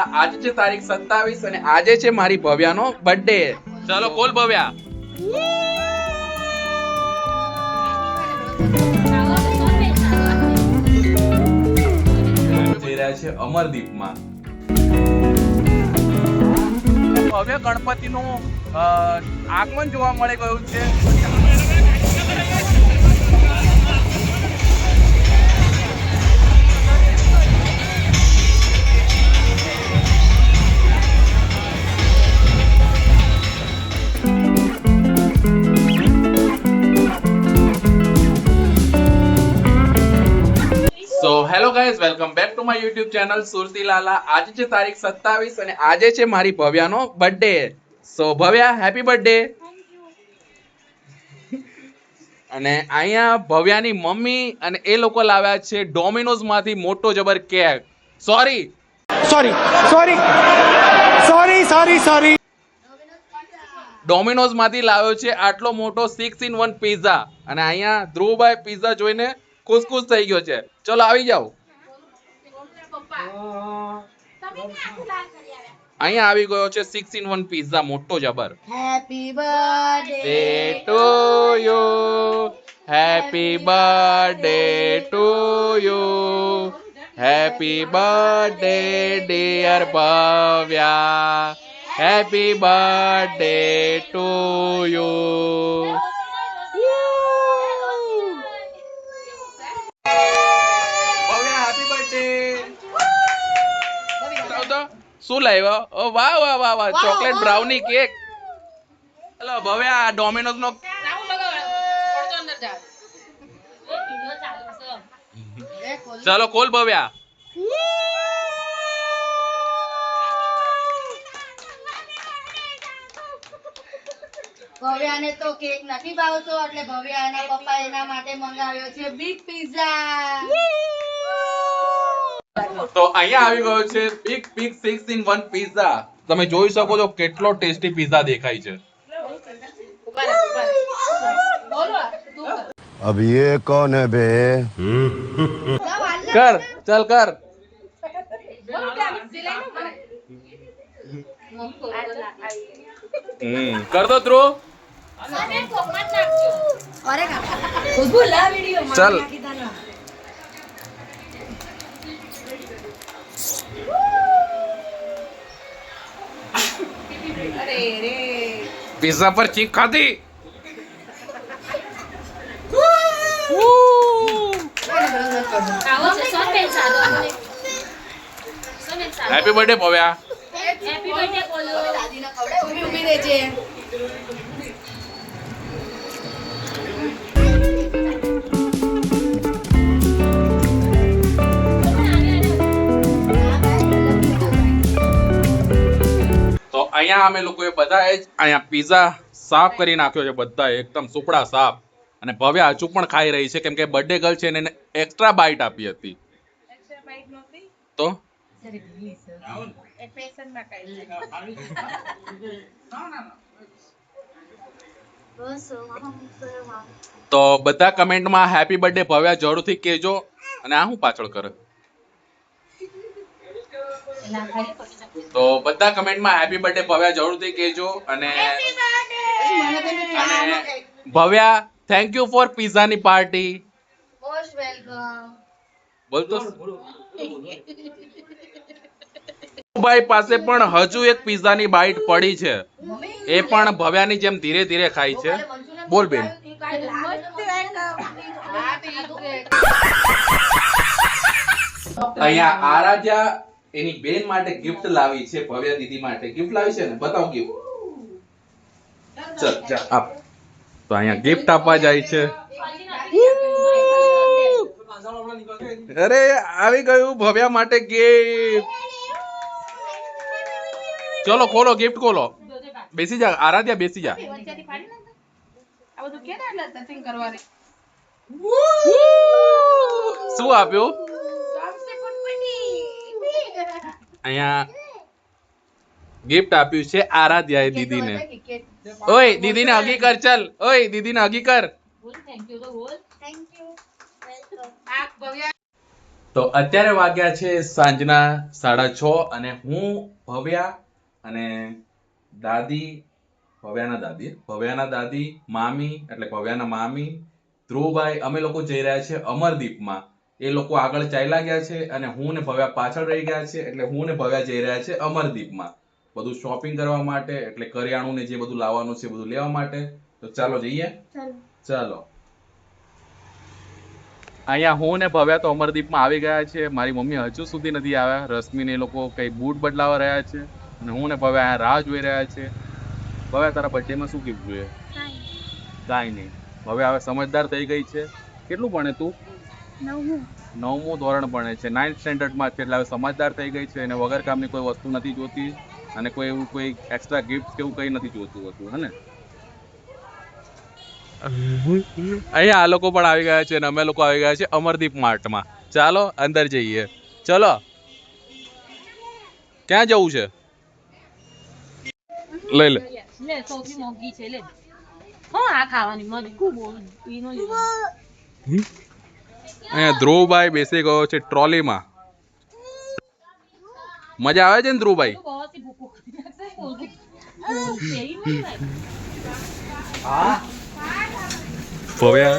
આજે છે તારીખ 27 અને આજે છે મારી ભવ્યાનો બર્થડે. ચલો કોલ ભવ્યા. જઈ રહ્યા છે અમરદીપમાં. ભવ્ય ગણપતિનું આગમન જોવા મળી ગયું છે. So hello guys, welcome back to my YouTube channel Surati Lala. આજે છે તારીખ 27 અને આજે છે મારી ભવ્યાનો birthday. So Bhavya, happy birthday. અને અહીંયા ભવ્યાની મમ્મી અને એ લોકો લાવ્યા છે ડોમિનોઝ માંથી મોટો જબર કેક. સોરી ડોમિનોઝ માંથી લાવ્યો છે આટલો મોટો 6-in-1 પિઝા. અને અહીંયા ધ્રુવભાઈ પિઝા જોઈને ખુશ થઈ ગયો છે. ચલો આવી જાઓ. અહીંયા આવી ગયો છે 6-in-1 પિઝા મોટો જબર. Happy birthday to you, happy birthday to you, happy birthday dear Bhavya, happy birthday to you. શું લાવ્યો? ઓ વાહ વાહ વાહ વાહ, chocolate brownie cake. Hello Bhavya, આ ડોમિનોઝ નો ચલો કોલ ભવ્યા. ભવ્યાને તો કેક નથી ભાવતો એટલે ભવ્યાના પપ્પા એના માટે મંગાવ્યો છે બિગ પિઝા. તો અહીંયા આવી ગયો છે બિગ 6-in-1 પિઝા. તમે જોઈ શકો છો કેટલો ટેસ્ટી પિઝા દેખાય છે. अब ये कौन है बे? કર, ચલ કર. કર દો ધ્રુવ. ચલ પિઝા પર ચીક ખાધી. Happy birthday Bhavya. ઊભી રહેજે. તો અહીંયા અમે લોકોએ બધાએ જ અહીંયા પિઝા સાફ કરી નાખ્યો છે, બધા એકદમ સુપડા સાફ. અને ભવ્યા હજુ પણ ખાઈ રહી છે કેમ કે બર્થડે ગર્લ છે ને એને એક્સ્ટ્રા બાઈટ આપી હતી. તો તો બધા કમેન્ટમાં હેપી બર્થડે ભવ્યા જરૂરથી કહેજો. અને આ હું પાછળ કરે તો બધા કમેન્ટમાં હેપી બર્થડે ભવ્યા જરૂરથી કહેજો. અને ભવ્યા, થેન્ક યુ ફોર પિઝાની પાર્ટી. Most welcome. બોલ તો. ભાઈ પાસે પણ હજુ એક પિઝાની બાઈટ પડી છે, એ પણ ભવ્યાની જેમ ધીરે ધીરે ખાય છે. બોલ બેન. અહીંયા આરાધ્યા એની બેન માટે ગિફ્ટ લાવી છે, ભવ્યા દીદી માટે ગિફ્ટ લાવી છે ને, બતાવ ગિફ્ટ. ચલ જા આપ. તો અહીંયા ગિફ્ટ આપવા જાય છે. અરે આવી ગયું ભવ્યા માટે ગિફ્ટ. ચલો ખોલો, ગિફ્ટ ખોલો. બેસી જા આરાધ્યા, બેસી જા. શું આપ્યું? અહીંયા ગિફ્ટ આપ્યું છે આરાધ્યાએ દીદીને. ઓય દીદીને હગી કર. ચલ ઓય દીદીને હગી કર. તો અત્યારે વાગ્યા છે સાંજના 6:30 અને હું ભવ્યા અને ભવ્યાના દાદી મામી એટલે ભવ્યાના મામી ધ્રુવભાઈ અમે લોકો જઈ રહ્યા છે અમરદીપમાં. એ લોકો આગળ ચાલ્યા ગયા છે અને હું ને ભવ્યા પાછળ રહી ગયા છે, એટલે હું ને ભવ્યા જઈ રહ્યા છે અમરદીપમાં બધું શોપિંગ કરવા માટે, એટલે કરિયાણું ને જે બધું લાવવાનું છે બધું લેવા માટે. તો ચાલો જઈએ. ચાલો. અહીંયા હું ને ભવ્યા તો અમરદીપમાં આવી ગયા છે. મારી મમ્મી હજુ સુધી નથી આવ્યા. રશ્મિ ને એ લોકો કઈ બૂટ બદલાવા રહ્યા છે અને હું ને ભવ્યા અહીંયા રાહ જોઈ રહ્યા છે. ભવ્યા તારા બર્થડેમાં શું ગિફ્ટ જોઈએ? કાંઈ નહીં. ભવ્યા હવે સમજદાર થઈ ગઈ છે. કેટલું ભણે તું? 9મું ધોરણ ભણે છે. 9th સ્ટેન્ડર્ડમાં છે, એટલે હવે સમજદાર થઈ ગઈ છે અને વગર કામની કોઈ વસ્તુ નથી જોતી અને કોઈ એક્સ્ટ્રા ગિફ્ટ કે એવું કંઈ નથી જોતું હતું, હે ને? અહીંયા આ લોકો પણ આવી ગયા છે અને અમે લોકો આવી ગયા છે અમરદીપ માર્ટમાં. ચાલો અંદર જઈએ. ચલો. ક્યાં જવું છે? લઈ લે. લે સૌથી મોંઘી છે લે. હા આ ખાવાની મને ખૂબ ઈનો લીધો. અહીંયા ધ્રુવભાઈ બેસી ગયો છે ટ્રોલીમાં. મજા આવે છે ને ધ્રુવભાઈ? તો બહુ સી ભૂકો તેરી નહીં લાગે. ભવ્યા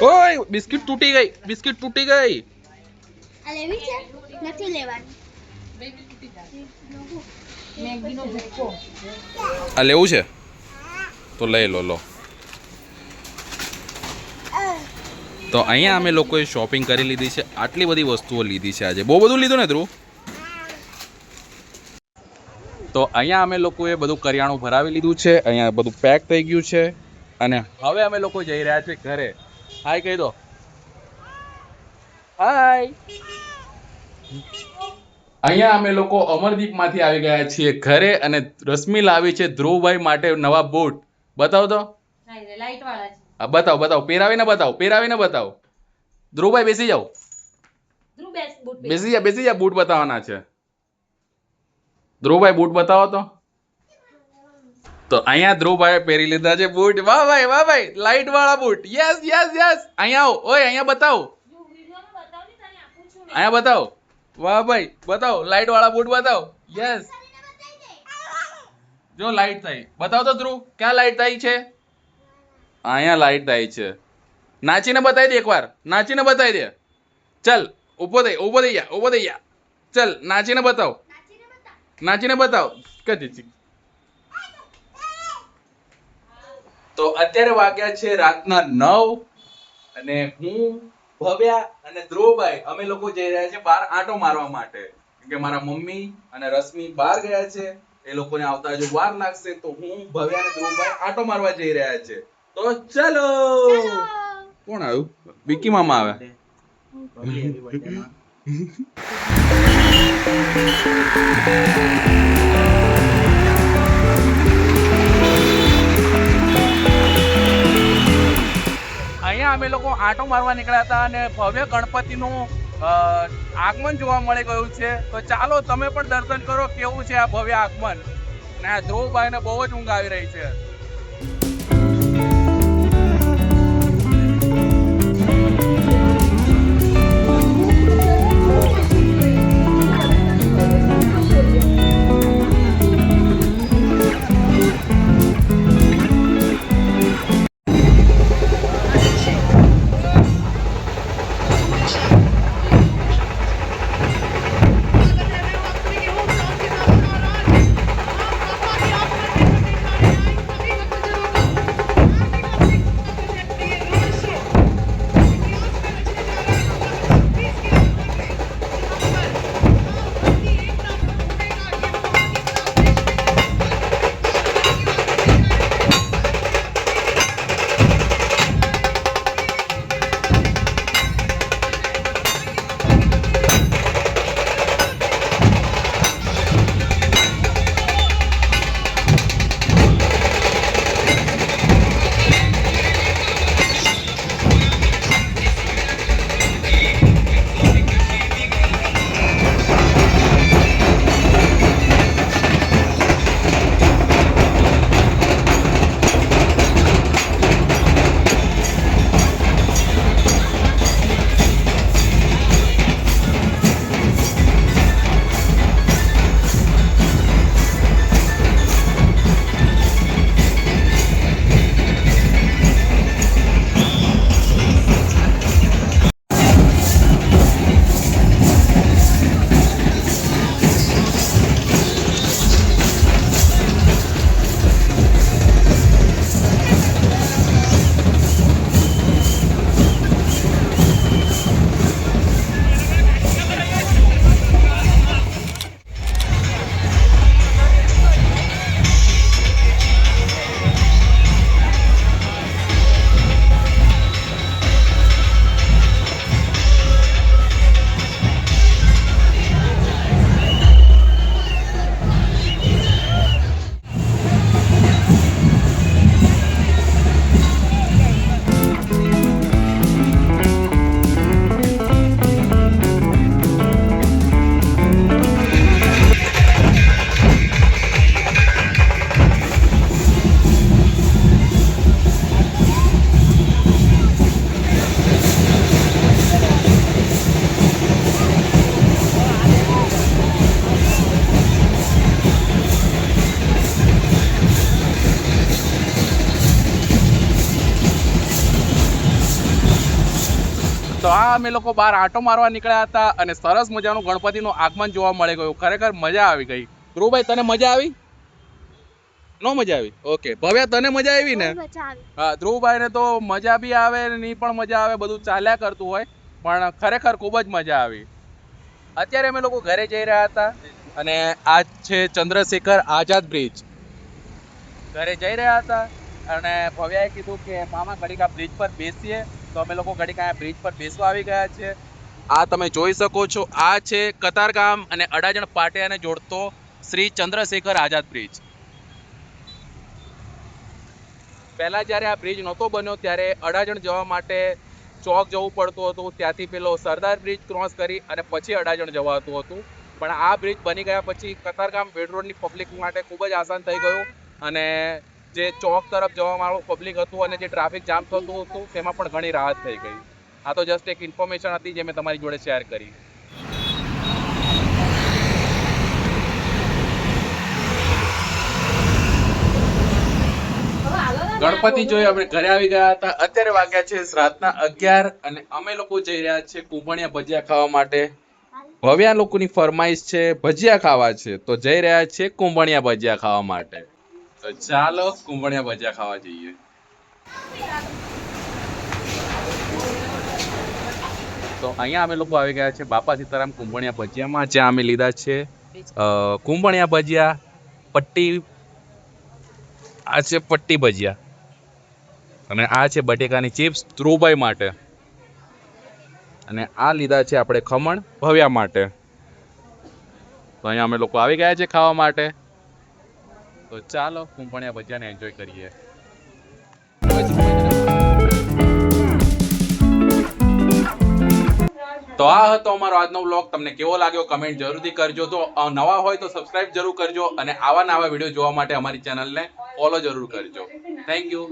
ઓય બિસ્કિટ તૂટી ગઈ. નથી લેવાની. મેગીનો ભૂકો. આ લેવું છે તો લઈ લો. તો અહીંયા અમે લોકોએ શોપિંગ કરી લીધી છે. આટલી બધી વસ્તુઓ લીધી છે આજે. બહુ બધું લીધું ને ધ્રુવ? તો અહીંયા અમે લોકોએ બધું કરિયાણું ભરાવી લીધું છે. અહીંયા બધું પેક થઈ ગયું છે અને હવે અમે લોકો જઈ રહ્યા છીએ ઘરે. હાય કહી દો. હાય. અહીંયા અમે લોકો અમરદીપમાંથી આવી ગયા છીએ ઘરે અને રશ્મિ લાવી છે ધ્રુવભાઈ માટે નવા બૂટ. બતાવો તો. લાઈટ વાળા છે. હા બતાવો. પહેરાવીને બતાવો. ધ્રુવભાઈ બેસી જાઓ. ધ્રુવ બૂટ બેસી જા. બૂટ બતાવવાના છે. ધ્રુવભાઈ બૂટ બતાવો તો. તો અહીંયા ધ્રુવભાઈ પહેરી લીધા છે બૂટ. વાહ ભાઈ લાઈટ વાળા બૂટ. યસ. અહીંયા આવો. ઓય અહીંયા બતાવો. અહીંયા બતાવો. વાહ ભાઈ બતાવો. લાઈટ વાળા બૂટ બતાવો. યસ. જો લાઈટ થઈ. બતાવો તો ધ્રુવ ક્યાં લાઈટ થઈ છે? અહીંયા લાઈટ થઈ છે. નાચીને બતાવી દે એકવાર. નાચીને બતાવી દે. ચલ ઊભો થઈ જા. ચલ નાચીને બતાવો. કદી. તો અત્યારે વાગ્યા છે રાતના 9 અને હું ભવ્યા અને ધ્રુવભાઈ અમે લોકો જઈ રહ્યા છે બહાર આંટો મારવા માટે, કેમ કે મારા મમ્મી અને રશ્મિ બહાર ગયા છે. એ લોકોને આવતા હજુ વાર લાગશે, તો હું ભવ્યા અને ધ્રુવભાઈ આંટો મારવા જઈ રહ્યા છે. તો ચલો. કોણ આવ્યું? વિકી મામા આવ્યા. અહીંયા અમે લોકો આંટો મારવા નીકળ્યા હતા અને ભવ્ય ગણપતિનું આગમન જોવા મળી ગયું છે. તો ચાલો તમે પણ દર્શન કરો કેવું છે આ ભવ્ય આગમન. અને આ ધ્રુવભાઈને બહુ જ ઊંઘ આવી રહી છે. અમે લોકો બહાર આંટો મારવા નીકળ્યા હતા અને સરસ મજાનું ગણપતિનું આગમન જોવા મળી ગયું. ખરેખર મજા આવી ગઈ. ધ્રુવભાઈ તને મજા આવી? નો મજા આવી? ઓકે. ભવ્યા તને મજા આવી ને? હા, ધ્રુવભાઈ ને તો મજા બી આવે ને નહીં પણ મજા આવે, બધું ચાલ્યા કરતું હોય, પણ ખરેખર ખૂબ જ મજા આવી. અત્યારે અમે લોકો ઘરે જઈ રહ્યા હતા અને આ છે ચંદ્રશેખર આઝાદ બ્રિજ. ઘરે જઈ રહ્યા હતા અને ભવ્યાએ કીધું કે મામા ઘડીક આ બ્રિજ પર બેસીએ, તો અમે લોકો ઘડીક આ બ્રિજ પર બેસવા આવી ગયા છે. આ તમે જોઈ શકો છો, આ છે કતારગામ અને અડાજણ પાટિયાને જોડતો શ્રી ચંદ્રશેખર આઝાદ બ્રિજ. પહેલા જ્યારે આ બ્રિજ નહોતો બન્યો ત્યારે અડાજણ જવા માટે ચોક જવું પડતું હતું, ત્યાંથી પેલો સરદાર બ્રિજ ક્રોસ કરી અને પછી અડાજણ જવાતું હતું. પણ આ બ્રિજ બની ગયા પછી કતારગામ વેડ રોડની પબ્લિક માટે ખૂબ જ આસાન થઈ ગયું અને જે ચોક તરફ જવા વાળું પબ્લિક હતું અને જે ટ્રાફિક જામ થતું હતું તેમાં પણ ઘણી રાહત થઈ ગઈ. આ તો જસ્ટ એક ઇન્ફોર્મેશન હતી જે મેં તમારી જોડે શેર કરી. ગણપતિ જોઈ આપણે ઘરે આવી ગયા હતા. અત્યારે વાગ્યા છે રાતના 11 અને અમે લોકો જઈ રહ્યા છે કુંભણિયા ભજીયા ખાવા માટે. ભવ્યા લોકોની ફરમાઈશ છે ભજીયા ખાવા છે, તો જઈ રહ્યા છે કુંભણિયા ભજીયા ખાવા માટે. તો ચાલો કુંભણિયા ભજીયા ખાવા જઈએ. તો અહીંયા અમે લોકો આવી ગયા છે બાપા સીતારામ કુંભણિયા ભજીયામાં, જ્યાં અમે લીધા છે કુંભણિયા ભજીયા, પટ્ટી, આ છે પટ્ટી ભજીયા અને આ છે બટેકાની ચિપ્સ ધ્રુવભાઈ માટે, અને આ લીધા છે આપણે ખમણ ભવ્યા માટે. તો અહીંયા અમે લોકો આવી ગયા છે ખાવા માટે. તો ચાલો કુંભણિયા ભજીયાને એન્જોય કરીએ. તો આ હતો અમારો આજનો વ્લોગ. તમને કેવો લાગ્યો કમેન્ટ જરૂરથી કરજો. તો નવા હોય તો સબસ્ક્રાઇબ જરૂર કરજો અને આવા નવા વિડીયો જોવા માટે અમારી ચેનલને ફોલો જરૂર કરજો. Thank you.